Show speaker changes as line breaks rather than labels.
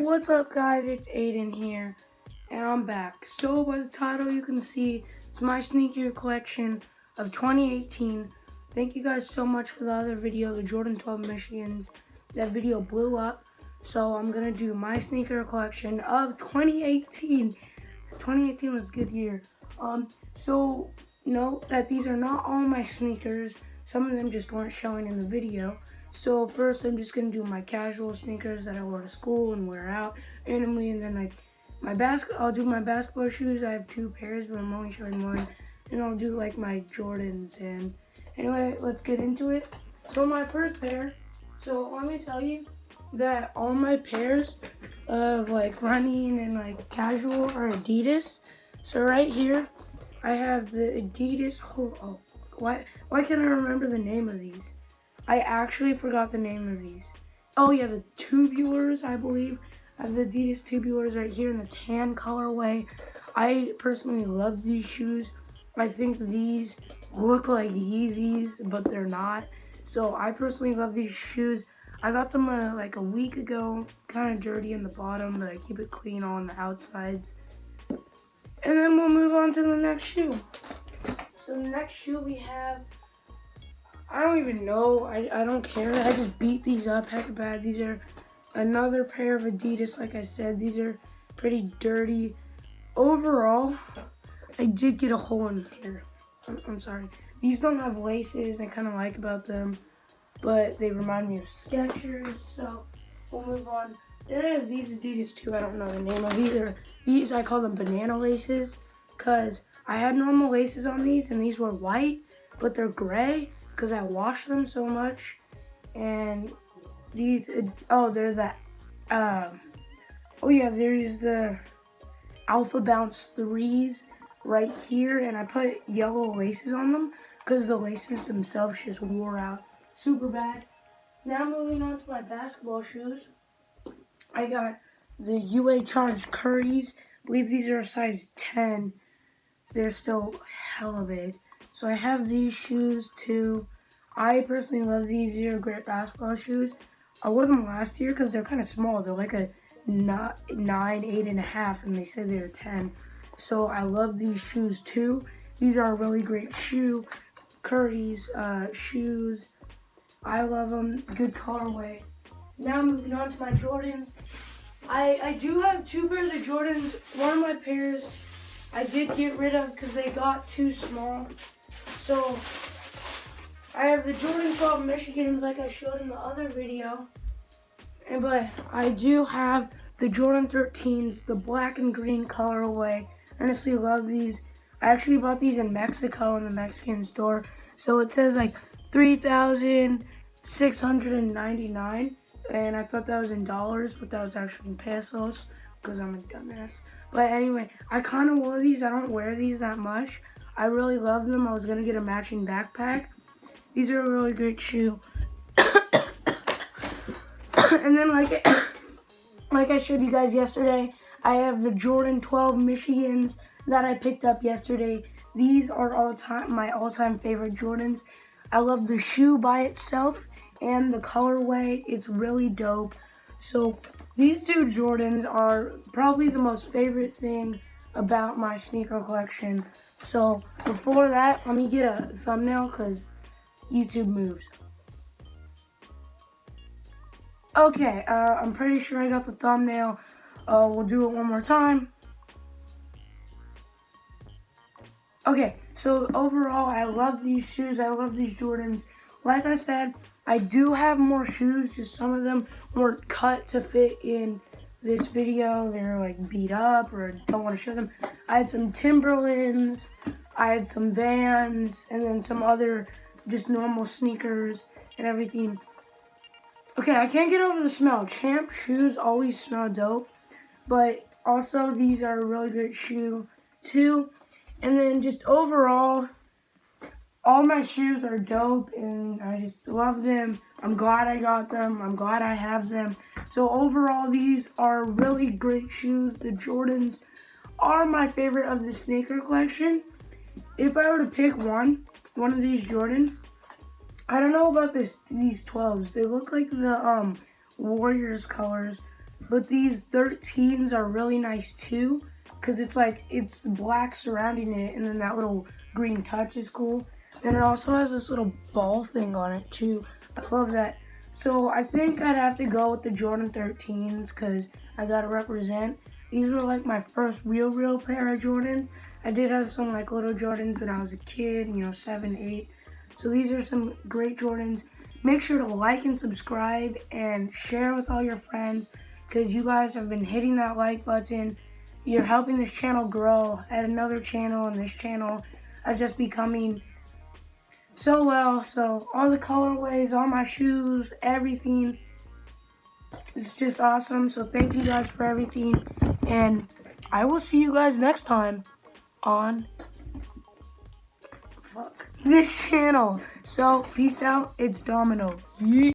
What's up, guys? It's Aidan here, and I'm back. So by the title you can see it's my sneaker collection of 2018. Thank you guys so much for the other video, the Jordan 12 Michigans. That video blew up, so I'm gonna do my sneaker collection of 2018. 2018 was a good year. So note that these are not all my sneakers. Some of them just weren't showing in the video. So first I'm just gonna do my casual sneakers that I wear to school and wear out randomly, and then I'll do my basketball shoes. I have 2 pairs, but I'm only showing one. And I'll do like my Jordans. And anyway, let's get into it. So my first pair, so let me tell you that all my pairs of like running and like casual are Adidas. So right here I have the Adidas. Why can't I remember the name of these? I actually forgot the name of these. Oh yeah, the Tubulars, I believe. I have the Adidas Tubulars right here in the tan colorway. I personally love these shoes. I think these look like Yeezys, but they're not. So I personally love these shoes. I got them like a week ago, kind of dirty in the bottom, but I keep it clean on the outsides. And then we'll move on to the next shoe. So the next shoe we have, I don't even know. I don't care. I just beat these up heck bad. These are another pair of Adidas. Like I said, these are pretty dirty. Overall, I did get a hole in here. I'm sorry. These don't have laces. I kind of like about them, but they remind me of Skechers. So we'll move on. Then I have these Adidas too. I don't know the name of either. These, I call them banana laces because I had normal laces on these, and these were white, but they're gray because I washed them so much. And these, they're the, there's the Alpha Bounce 3s right here, and I put yellow laces on them because the laces themselves just wore out super bad. Now moving on to my basketball shoes. I got the UA Charged Curries. I believe these are a size 10. They're still hella big. So I have these shoes too. I personally love these. These are great basketball shoes. I wore them last year because they're kind of small. They're like a 9, 8.5, and they said they're 10. So I love these shoes too. These are a really great shoe. Curry's shoes. I love them. Good colorway. Now moving on to my Jordans. I do have 2 pairs of Jordans. One of my pairs I did get rid of because they got too small. So I have the Jordan 12 Michigans like I showed in the other video. But I do have the Jordan 13s, the black and green colorway. I honestly love these. I actually bought these in Mexico in the Mexican store. So it says like 3,699. And I thought that was in dollars, but that was actually in pesos because I'm a dumbass. But anyway, I kind of wore these. I don't wear these that much. I really love them. I was going to get a matching backpack. These are a really great shoe. And then like I showed you guys yesterday, I have the Jordan 12 Michigans that I picked up yesterday. These are my all-time favorite Jordans. I love the shoe by itself and the colorway. It's really dope. So these 2 Jordans are probably the most favorite thing about my sneaker collection. So before that, let me get a thumbnail because YouTube moves. Okay, I'm pretty sure I got the thumbnail. We'll do it one more time. Okay, so overall, I love these shoes. I love these Jordans. Like I said, I do have more shoes, just some of them weren't cut to fit in this video. They're like beat up or don't want to show them. I had some Timberlands, I had some Vans, and then some other just normal sneakers and everything. Okay, I can't get over the smell. Champ shoes always smell dope, but also these are a really great shoe too. And then just overall, all my shoes are dope, and I just love them. I'm glad I got them. I'm glad I have them. So overall, these are really great shoes. The Jordans are my favorite of the sneaker collection. If I were to pick one of these Jordans, I don't know about these 12s. They look like the Warriors colors. But these 13s are really nice too, because it's black surrounding it, and then that little green touch is cool. Then it also has this little ball thing on it too. I love that. So I think I'd have to go with the Jordan 13s because I gotta represent. These were like my first real pair of Jordans. I did have some like little Jordans when I was a kid, 7, 8. So these are some great Jordans. Make sure to like and subscribe and share with all your friends because you guys have been hitting that like button. You're helping this channel grow at another channel, and this channel is just becoming so well. So all the colorways, all my shoes, everything is just awesome. So thank you guys for everything, and I will see you guys next time on this channel. So peace out. It's Domino. Yeet.